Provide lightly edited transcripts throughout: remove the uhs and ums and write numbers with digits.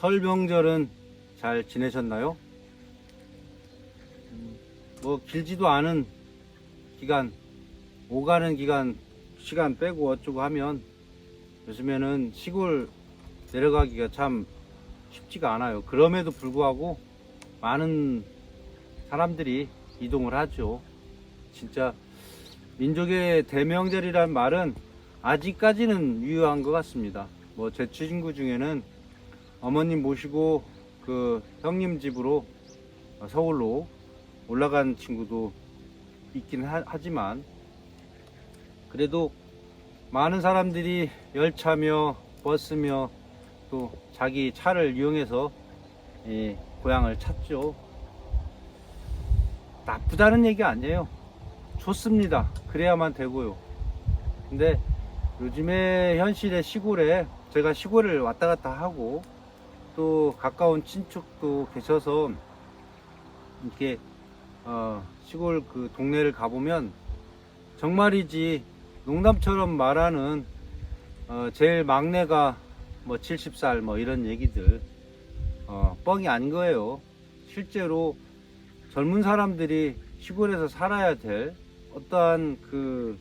설 명절은 잘 지내셨나요? 뭐 길지도 않은 기간, 오가는 기간 시간 빼고 어쩌고 하면 요즘에는 시골 내려가기가 참 쉽지가 않아요. 그럼에도 불구하고 많은 사람들이 이동을 하죠. 진짜 민족의 대명절이란 말은 아직까지는 유효한 것 같습니다. 뭐 제 친구 중에는 어머님 모시고 그 형님 집으로 서울로 올라간 친구도 있긴 하지만 그래도 많은 사람들이 열차며 버스며 또 자기 차를 이용해서 고향을 찾죠. 나쁘다는 얘기 아니에요. 좋습니다. 그래야만 되고요. 근데 요즘에 현실의 시골에 제가 시골을 왔다 갔다 하고 또 가까운 친척도 계셔서 이렇게 시골 그 동네를 가보면 정말이지 농담처럼 말하는 제일 막내가 뭐 70살 뭐 이런 얘기들 뻥이 아닌 거예요. 실제로 젊은 사람들이 시골에서 살아야 될 어떠한 그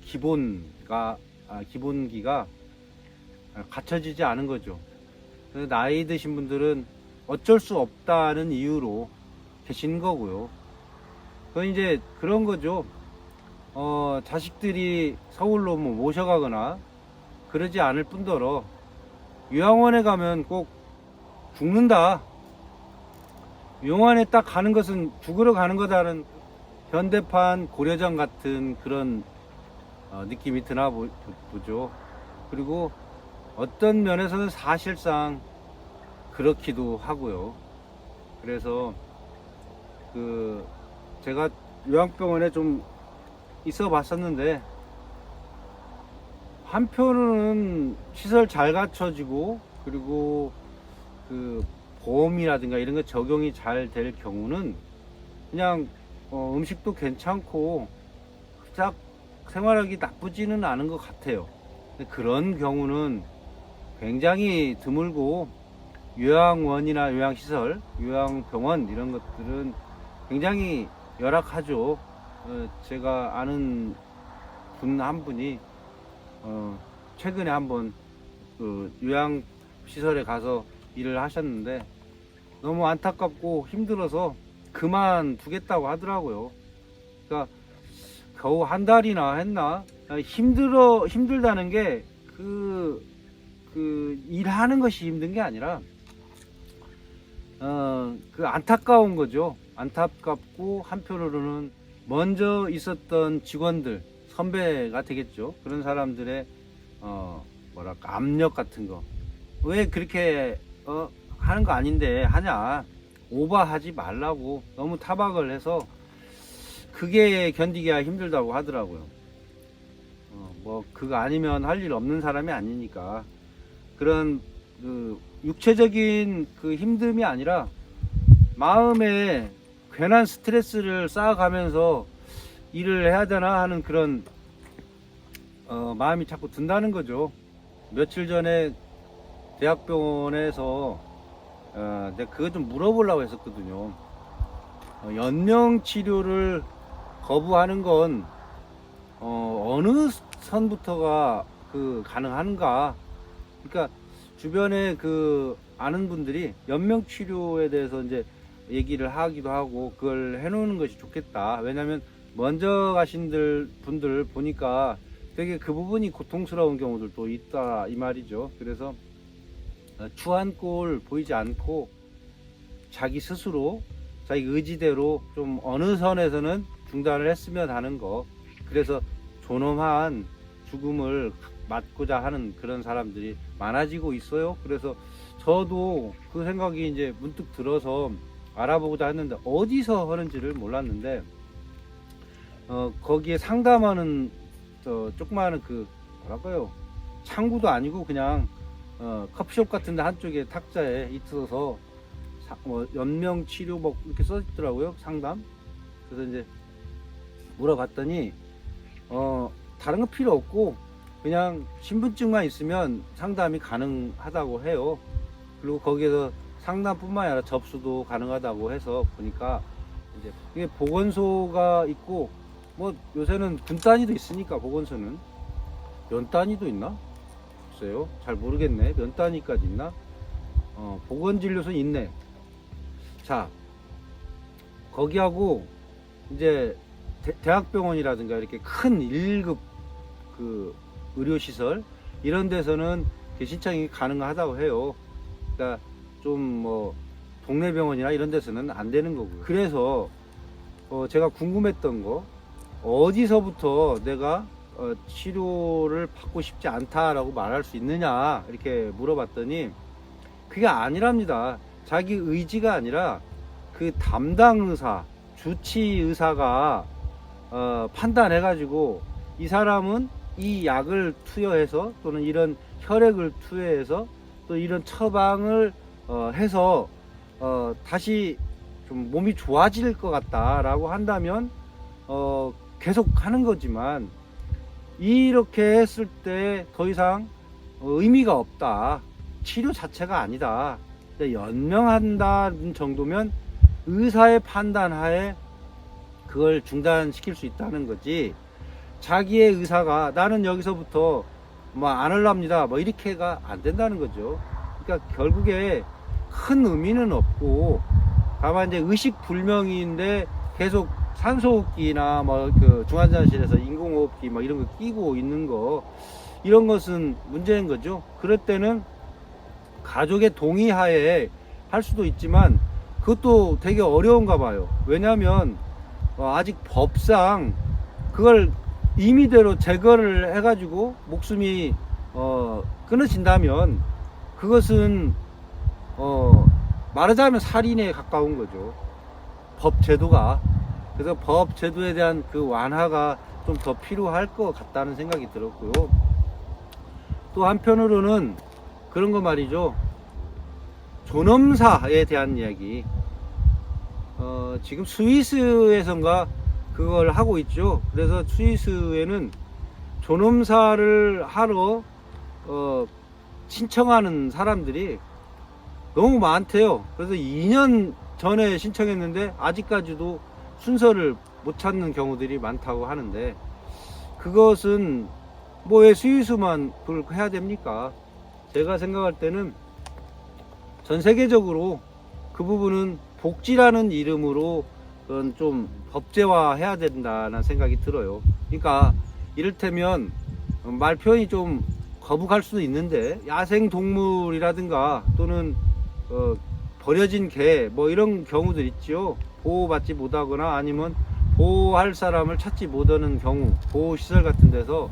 기본기가 갖춰지지 않은 거죠. 나이 드신 분들은 어쩔 수 없다는 이유로 계신 거고요. 그건 이제 그런 거죠. 자식들이 서울로 뭐 모셔가거나 그러지 않을 뿐더러 요양원에 가면 꼭 죽는다. 요양원에 딱 가는 것은 죽으러 가는 거다는 현대판 고려장 같은 그런 느낌이 드나 보죠. 그리고 어떤 면에서는 사실상 그렇기도 하고요. 그래서 제가 요양병원에 좀 있어 봤었는데 한편으로는 시설 잘 갖춰지고 그리고 그 보험이라든가 이런 거 적용이 잘 될 경우는 그냥 음식도 괜찮고 딱 생활하기 나쁘지는 않은 것 같아요. 근데 그런 경우는 굉장히 드물고 요양원이나 요양시설, 요양병원 이런 것들은 굉장히 열악하죠. 제가 아는 분 한 분이 최근에 한번 그 요양시설에 가서 일을 하셨는데 너무 안타깝고 힘들어서 그만두겠다고 하더라고요. 그러니까 겨우 한 달이나 했나? 힘들다는 게 일하는 것이 힘든 게 아니라 그 안타까운 거죠. 안타깝고 한편으로는 먼저 있었던 직원들, 선배가 되겠죠. 그런 사람들의 뭐랄까 압력 같은 거. 왜 그렇게 하는 거 아닌데 하냐? 오버하지 말라고 너무 타박을 해서 그게 견디기가 힘들다고 하더라고요. 뭐 그거 아니면 할 일 없는 사람이 아니니까 그런 그 육체적인 그 힘듦이 아니라 마음에 괜한 스트레스를 쌓아가면서 일을 해야 되나 하는 그런 마음이 자꾸 든다는 거죠. 며칠 전에 대학병원에서 내가 그거 좀 물어보려고 했었거든요. 연명 치료를 거부하는 건 어느 선부터가 가능한가? 그러니까 주변에 아는 분들이 연명 치료에 대해서 이제 얘기를 하기도 하고 그걸 해놓는 것이 좋겠다. 왜냐하면 먼저 가신 분들 보니까 되게 그 부분이 고통스러운 경우들도 있다 이 말이죠. 그래서 추한 꼴 보이지 않고 자기 스스로 자기 의지대로 좀 어느 선에서는 중단을 했으면 하는 거. 그래서 존엄한 죽음을 맞고자 하는 그런 사람들이 많아지고 있어요. 그래서 저도 그 생각이 이제 문득 들어서 알아보고자 했는데 어디서 하는지를 몰랐는데 거기에 상담하는 조그마한 뭐랄까요, 창구도 아니고 그냥 커피숍 같은 데 한쪽에 탁자에 있어서 연명 치료 뭐 이렇게 써 있더라고요, 상담. 그래서 이제 물어봤더니 다른 거 필요 없고 그냥 신분증만 있으면 상담이 가능하다고 해요. 그리고 거기에서 상담뿐만 아니라 접수도 가능하다고 해서 보니까 이제 이게 보건소가 있고 뭐 요새는 군 단위도 있으니까 보건소는 면 단위도 있나? 글쎄요. 잘 모르겠네. 면 단위까지 있나? 보건진료소 있네. 자, 거기하고 이제 대학병원이라든가 이렇게 큰 1급 그 의료시설 이런 데서는 신청이 가능하다고 해요. 그러니까 좀 뭐 동네 병원이나 이런 데서는 안 되는 거고요. 그래서 제가 궁금했던 거 어디서부터 내가 치료를 받고 싶지 않다라고 말할 수 있느냐 이렇게 물어봤더니 그게 아니랍니다. 자기 의지가 아니라 그 담당 의사, 주치 의사가 판단해 가지고 이 사람은 이 약을 투여해서 또는 이런 혈액을 투여해서 또 이런 처방을 해서 다시 좀 몸이 좋아질 것 같다라고 한다면 계속 하는 거지만 이렇게 했을 때 더 이상 의미가 없다. 치료 자체가 아니다. 연명한다는 정도면 의사의 판단 하에 그걸 중단시킬 수 있다는 거지. 자기의 의사가 나는 여기서부터 뭐 안 할랍니다. 뭐 이렇게가 안 된다는 거죠. 그러니까 결국에 큰 의미는 없고 다만 이제 의식불명인데 계속 산소호흡기나 뭐 그 중환자실에서 인공호흡기 뭐 이런 거 끼고 있는 거 이런 것은 문제인 거죠. 그럴 때는 가족의 동의하에 할 수도 있지만 그것도 되게 어려운가 봐요. 왜냐하면 아직 법상 그걸 임의대로 제거를 해가지고 목숨이 끊어진다면 그것은 말하자면 살인에 가까운 거죠. 법 제도가. 그래서 법 제도에 대한 그 완화가 좀 더 필요할 것 같다는 생각이 들었고요. 또 한편으로는 그런 거 말이죠. 존엄사에 대한 이야기. 지금 스위스에선가 그걸 하고 있죠. 그래서 스위스에는 존엄사를 하러 신청하는 사람들이 너무 많대요. 그래서 2년 전에 신청했는데 아직까지도 순서를 못 찾는 경우들이 많다고 하는데 그것은 뭐 왜 스위스만 그걸 해야 됩니까? 제가 생각할 때는 전 세계적으로 그 부분은 복지라는 이름으로 그건 좀 법제화 해야 된다는 생각이 들어요. 그러니까 이를테면 말 표현이 좀 거북할 수도 있는데 야생 동물이라든가 또는 버려진 개 뭐 이런 경우들 있죠. 보호받지 못하거나 아니면 보호할 사람을 찾지 못하는 경우 보호시설 같은 데서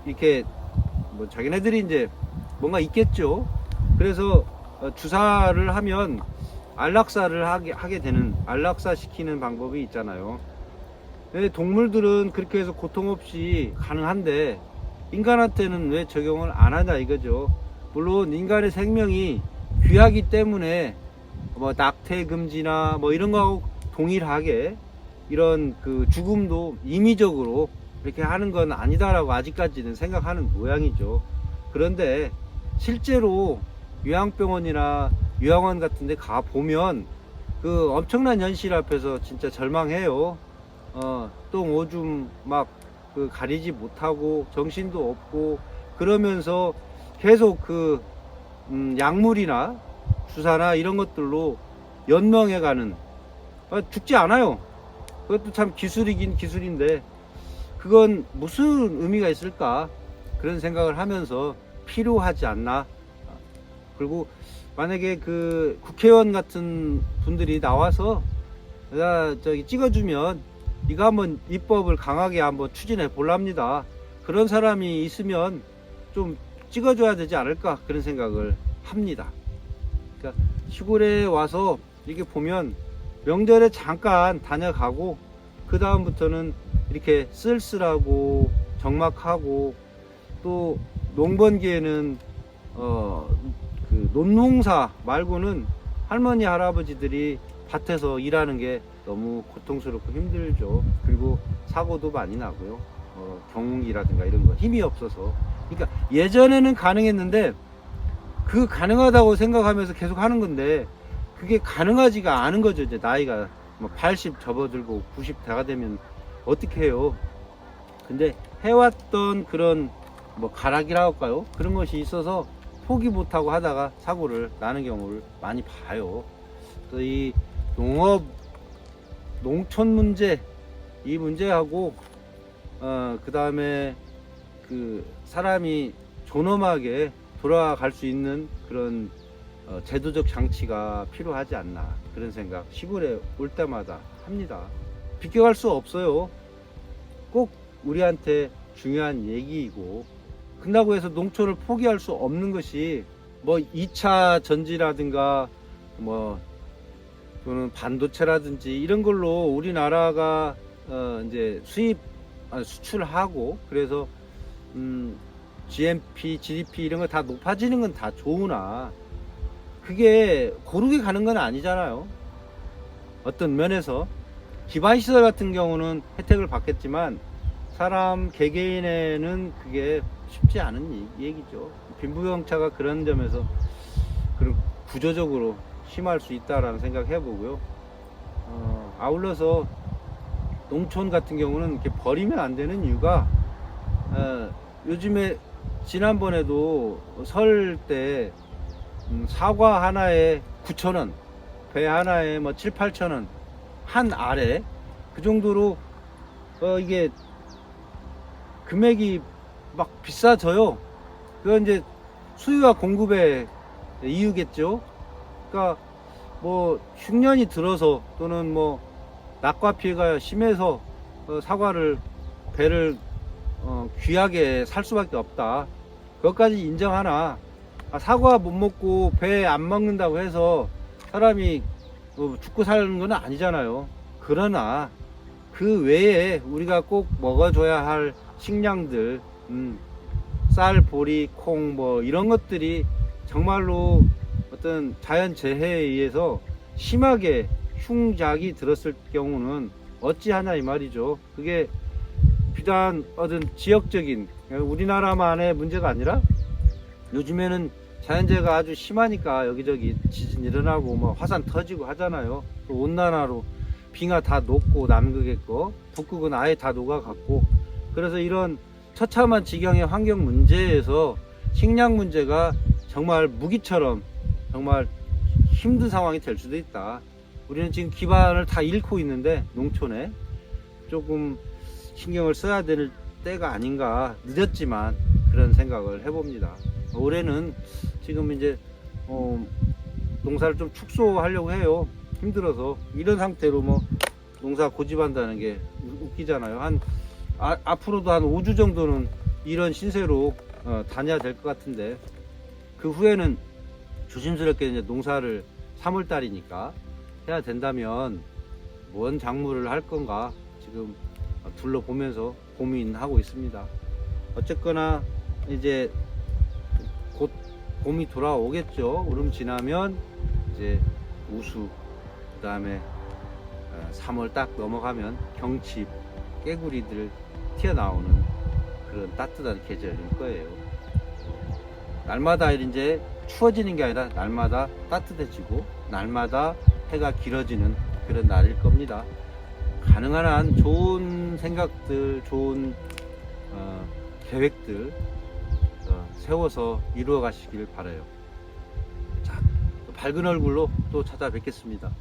이렇게 뭐 자기네들이 이제 뭔가 있겠죠. 그래서 주사를 하면 안락사를 하게 되는 안락사 시키는 방법이 있잖아요. 근데 동물들은 그렇게 해서 고통 없이 가능한데 인간한테는 왜 적용을 안 하냐 이거죠. 물론 인간의 생명이 귀하기 때문에 뭐 낙태 금지나 뭐 이런 거하고 동일하게 이런 그 죽음도 임의적으로 이렇게 하는 건 아니다라고 아직까지는 생각하는 모양이죠. 그런데 실제로 요양병원이나 요양원 같은 데 가 보면 그 엄청난 현실 앞에서 진짜 절망해요. 똥 오줌 막 그 가리지 못하고 정신도 없고 그러면서 계속 그 약물이나 주사나 이런 것들로 연명해 가는 죽지 않아요. 그것도 참 기술이긴 기술인데 그건 무슨 의미가 있을까 그런 생각을 하면서 필요하지 않나. 그리고 만약에 그 국회의원 같은 분들이 나와서 내가 저기 찍어주면 이거 한번 입법을 강하게 한번 추진해 볼랍니다. 그런 사람이 있으면 좀 찍어줘야 되지 않을까 그런 생각을 합니다. 그러니까 시골에 와서 이렇게 보면 명절에 잠깐 다녀가고 그 다음부터는 이렇게 쓸쓸하고 적막하고 또 농번기에는 그 논농사 말고는 할머니 할아버지들이 밭에서 일하는 게 너무 고통스럽고 힘들죠. 그리고 사고도 많이 나고요. 경운기라든가 이런 거 힘이 없어서. 그러니까 예전에는 가능했는데 그 가능하다고 생각하면서 계속 하는 건데 그게 가능하지가 않은 거죠. 이제 나이가 뭐 80 접어들고 90 대가 되면 어떻게 해요. 근데 해왔던 그런 뭐 가락이라 할까요? 그런 것이 있어서 포기 못하고 하다가 사고를 나는 경우를 많이 봐요. 그래서 이 농업, 농촌 문제, 이 문제하고 그 다음에 그 사람이 존엄하게 돌아갈 수 있는 그런 제도적 장치가 필요하지 않나, 그런 생각 시골에 올 때마다 합니다. 비껴갈 수 없어요. 꼭 우리한테 중요한 얘기이고, 그렇다고 해서 농촌을 포기할 수 없는 것이 뭐 2차 전지라든가 뭐 또는 반도체라든지 이런 걸로 우리나라가 이제 수출하고, 그래서 GNP, GDP 이런 거 다 높아지는 건 다 좋으나 그게 고르게 가는 건 아니잖아요. 어떤 면에서 기반시설 같은 경우는 혜택을 받겠지만 사람 개개인에는 그게 쉽지 않은 얘기죠. 빈부격차가 그런 점에서 구조적으로 심할 수 있다라는 생각 해보고요. 아울러서 농촌 같은 경우는 이렇게 버리면 안 되는 이유가 요즘에 지난번에도 설 때 사과 하나에 9,000원, 배 하나에 뭐 7, 8,000원 한 알에 그 정도로 이게 금액이 막 비싸져요. 그건 이제 수요와 공급의 이유겠죠. 그러니까 뭐 흉년이 들어서 또는 뭐 낙과 피해가 심해서 사과를 배를 귀하게 살 수밖에 없다. 그것까지 인정하나 사과 못 먹고 배 안 먹는다고 해서 사람이 죽고 사는 건 아니잖아요. 그러나 그 외에 우리가 꼭 먹어줘야 할 식량들, 쌀, 보리, 콩 뭐 이런 것들이 정말로 어떤 자연재해에 의해서 심하게 흉작이 들었을 경우는 어찌하냐 이 말이죠. 그게 비단 어떤 지역적인 우리나라만의 문제가 아니라 요즘에는 자연재해가 아주 심하니까 여기저기 지진 일어나고 뭐 화산 터지고 하잖아요. 또 온난화로 빙하 다 녹고 남극했고 북극은 아예 다 녹아갔고, 그래서 이런 처참한 지경의 환경 문제에서 식량 문제가 정말 무기처럼 정말 힘든 상황이 될 수도 있다. 우리는 지금 기반을 다 잃고 있는데 농촌에 조금 신경을 써야 될 때가 아닌가, 늦었지만 그런 생각을 해봅니다. 올해는 지금 이제 농사를 좀 축소하려고 해요. 힘들어서. 이런 상태로 뭐 농사 고집한다는 게 웃기잖아요. 앞으로도 한 5주 정도는 이런 신세로 다녀야 될 것 같은데, 그 후에는 조심스럽게 이제 농사를 3월 달이니까 해야 된다면 뭔 작물을 할 건가 지금 둘러보면서 고민하고 있습니다. 어쨌거나 이제 곧 봄이 돌아오겠죠. 여름 지나면 이제 우수, 그 다음에 3월 딱 넘어가면 경칩, 깨구리들 튀어나오는 그런 따뜻한 계절일 거예요. 날마다 이제 추워지는 게 아니라 날마다 따뜻해지고 날마다 해가 길어지는 그런 날일 겁니다. 가능한 한 좋은 생각들, 좋은 계획들 세워서 이루어 가시길 바라요. 자, 밝은 얼굴로 또 찾아뵙겠습니다.